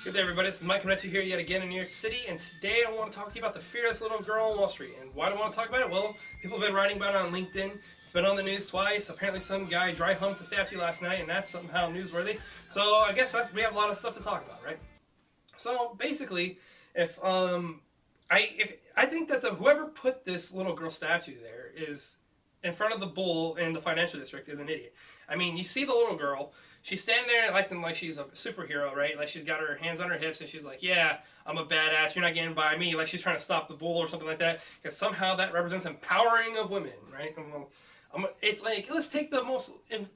Good day, everybody. This is Mike coming at you here yet again in New York City, and today I want to talk to you about the fearless little girl on Wall Street. And why do I want to talk about it? Well, people have been writing about it on LinkedIn. It's been on the news twice. Apparently, some guy dry humped the statue last night, and that's somehow newsworthy. So I guess we have a lot of stuff to talk about, right? So basically, if I think that whoever put this little girl statue there is in front of the bull in the financial district is an idiot. I mean, you see the little girl. She's standing there acting like she's a superhero, right? Like she's got her hands on her hips and she's like, yeah, I'm a badass. You're not getting by me. Like she's trying to stop the bull or something like that. Because somehow that represents empowering of women, right? It's like, let's take the most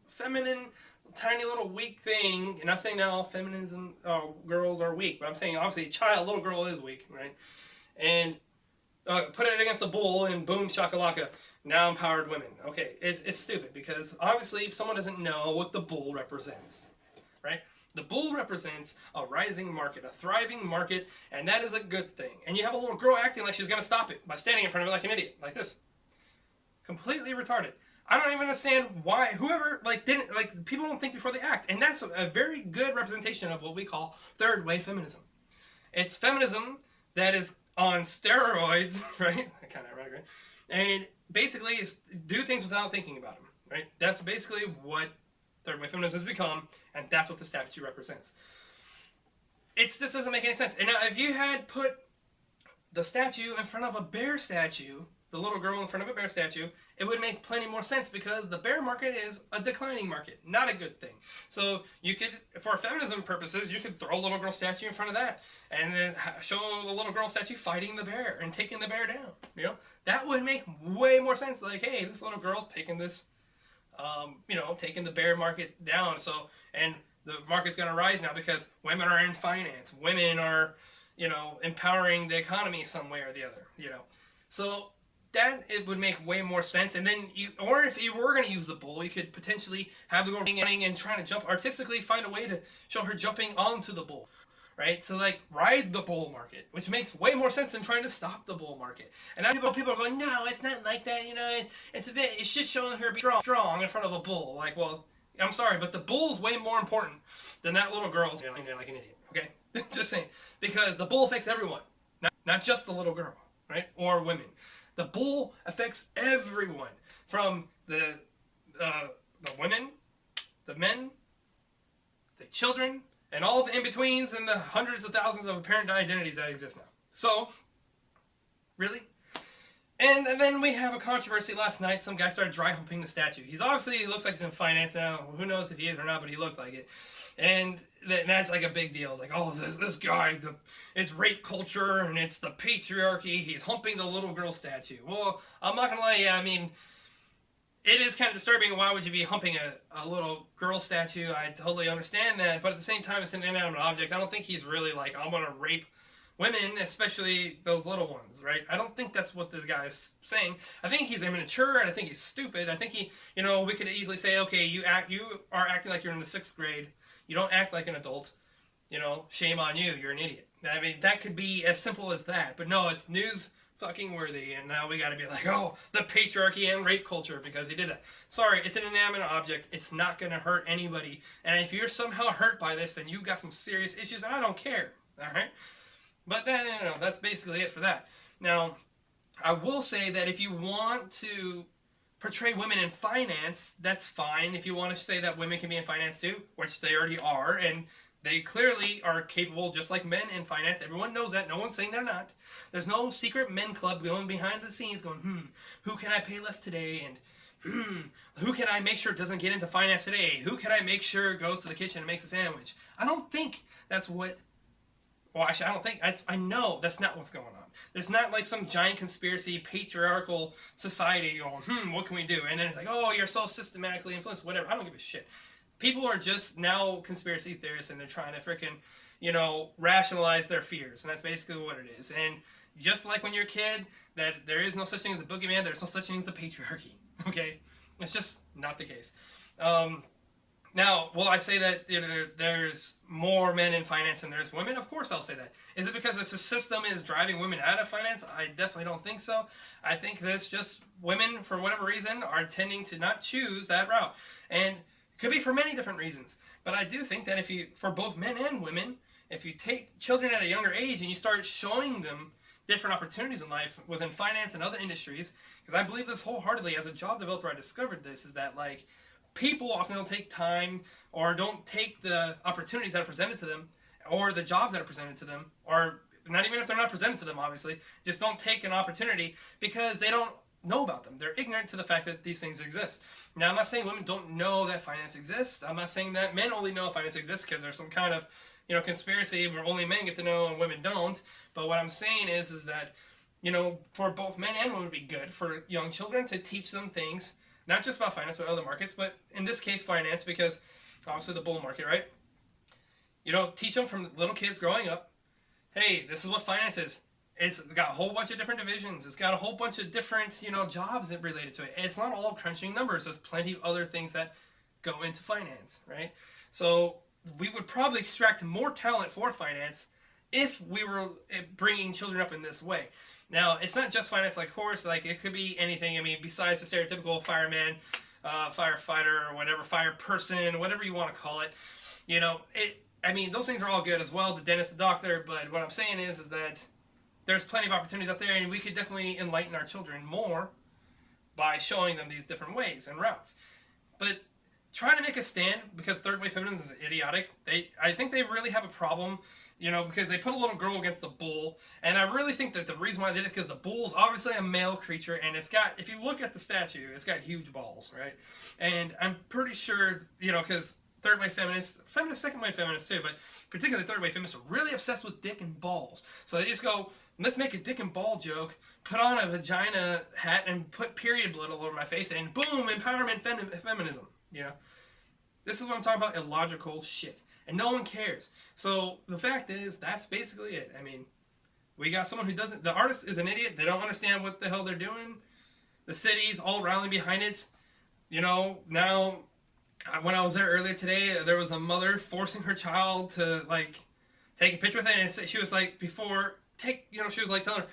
feminine, tiny little weak thing. And I'm saying now all feminism girls are weak. But I'm saying obviously a little girl is weak, right? And put it against a bull and boom, shakalaka. Now empowered women. Okay, it's stupid because obviously someone doesn't know what the bull represents, right? The bull represents a rising market, a thriving market, and that is a good thing. And you have a little girl acting like she's going to stop it by standing in front of it like an idiot, like this. Completely retarded. I don't even understand why whoever people don't think before they act. And that's a very good representation of what we call third wave feminism. It's feminism that is on steroids, right? Kind of ironic, right? And basically is do things without thinking about them, right? That's basically what third wave feminism has become, and that's what the statue represents. It just doesn't make any sense. And now if you had put the statue in front of a bear statue, the little girl in front of a bear statue, it would make plenty more sense because the bear market is a declining market, not a good thing. So you could, for feminism purposes, you could throw a little girl statue in front of that and then show the little girl statue fighting the bear and taking the bear down. You know, that would make way more sense. Like, hey, this little girl's taking this, taking the bear market down. So, and the market's going to rise now because women are in finance. Women are, empowering the economy some way or the other, So that it would make way more sense. And then or if you were going to use the bull, you could potentially have the girl running and trying to jump artistically, find a way to show her jumping onto the bull, right? So like ride the bull market, which makes way more sense than trying to stop the bull market. And now people are going, no, it's not like that. It's just showing her being strong in front of a bull. Like, well, I'm sorry, but the bull's way more important than that little girl standing there like an idiot. Okay, just saying, because the bull affects everyone, not just the little girl, right, or women. The bull affects everyone, from the women, the men, the children, and all the in-betweens and the hundreds of thousands of apparent identities that exist now. So, really? And then we have a controversy last night. Some guy started dry humping the statue. He looks like he's in finance now. Who knows if he is or not, but he looked like it. And that's like a big deal. It's like, oh, this guy, it's rape culture and it's the patriarchy. He's humping the little girl statue. Well, I'm not going to lie, yeah, I mean, it is kind of disturbing. Why would you be humping a little girl statue? I totally understand that. But at the same time, it's an inanimate object. I don't think he's really like, I'm going to rape women, especially those little ones, right? I don't think that's what this guy is saying. I think he's immature, and I think he's stupid. I think we could easily say, okay, you are acting like you're in the 6th grade. You don't act like an adult. Shame on you. You're an idiot. I mean, that could be as simple as that. But no, it's news fucking worthy, and now we got to be like, oh, the patriarchy and rape culture because he did that. Sorry, it's an inanimate object. It's not going to hurt anybody. And if you're somehow hurt by this, then you've got some serious issues, and I don't care. All right? But then, that's basically it for that. Now, I will say that if you want to portray women in finance, that's fine. If you want to say that women can be in finance too, which they already are, and they clearly are capable just like men in finance. Everyone knows that. No one's saying they're not. There's no secret men club going behind the scenes going, who can I pay less today? And who can I make sure doesn't get into finance today? Who can I make sure goes to the kitchen and makes a sandwich? I don't think that's what... Well, actually, I don't think... I know that's not what's going on. There's not like some giant conspiracy, patriarchal society going, what can we do? And then it's like, oh, you're so systematically influenced, whatever. I don't give a shit. People are just now conspiracy theorists, and they're trying to freaking, rationalize their fears. And that's basically what it is. And just like when you're a kid, that there is no such thing as a boogeyman, there's no such thing as the patriarchy. Okay? It's just not the case. Now, will I say that there's more men in finance than there's women? Of course I'll say that. Is it because the system is driving women out of finance? I definitely don't think so. I think that's just women, for whatever reason, are tending to not choose that route. And it could be for many different reasons. But I do think that for both men and women, if you take children at a younger age and you start showing them different opportunities in life within finance and other industries, because I believe this wholeheartedly as a job developer, I discovered this, is that like people often don't take time or don't take the opportunities that are presented to them or the jobs that are presented to them, or not even if they're not presented to them, obviously, just don't take an opportunity because they don't know about them. They're ignorant to the fact that these things exist. Now, I'm not saying women don't know that finance exists. I'm not saying that men only know finance exists because there's some kind of, conspiracy where only men get to know and women don't. But what I'm saying is that, for both men and women, it would be good for young children to teach them things, not just about finance, but other markets, but in this case, finance, because obviously the bull market, right? Teach them from little kids growing up, hey, this is what finance is. It's got a whole bunch of different divisions. It's got a whole bunch of different, jobs that related to it. And it's not all crunching numbers. There's plenty of other things that go into finance, right? So we would probably extract more talent for finance if we were bringing children up in this way. Now, it's not just finance, like, of course, like, it could be anything. I mean, besides the stereotypical fireman, firefighter, or whatever, fire person, whatever you want to call it, those things are all good as well, the dentist, the doctor, but what I'm saying is that there's plenty of opportunities out there, and we could definitely enlighten our children more by showing them these different ways and routes. But trying to make a stand, because third wave feminism is idiotic, I think they really have a problem, because they put a little girl against the bull, and I really think that the reason why they did it is because the bull's obviously a male creature, and it's got, if you look at the statue, it's got huge balls, right? And I'm pretty sure, because third wave feminists, second wave feminists too, but particularly third wave feminists are really obsessed with dick and balls. So they just go, let's make a dick and ball joke, put on a vagina hat, and put period blood all over my face, and boom, empowerment feminism. This is what I'm talking about, illogical shit. And no one cares. So the fact is, that's basically it. I mean, we got someone who doesn't, the artist is an idiot, they don't understand what the hell they're doing. The city's all rallying behind it. Now, when I was there earlier today, there was a mother forcing her child to, like, take a picture with it, and she was like, she was like telling her,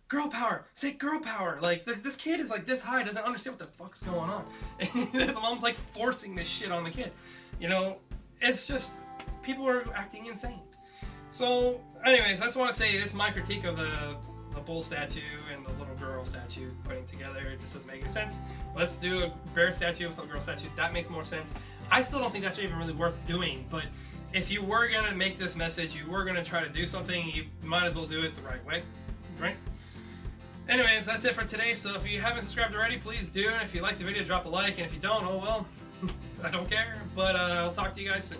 girl power, say girl power. Like, this kid is like this high, doesn't understand what the fuck's going on. And the mom's like forcing this shit on the kid. It's just, people are acting insane. So, anyways, I just want to say this is my critique of the bull statue and the little girl statue putting together. It just doesn't make any sense. Let's do a bear statue with a girl statue. That makes more sense. I still don't think that's even really worth doing, but if you were going to make this message, you were going to try to do something, you might as well do it the right way, right? Anyways, that's it for today. So if you haven't subscribed already, please do. And if you like the video, drop a like. And if you don't, oh well, I don't care. But I'll talk to you guys soon.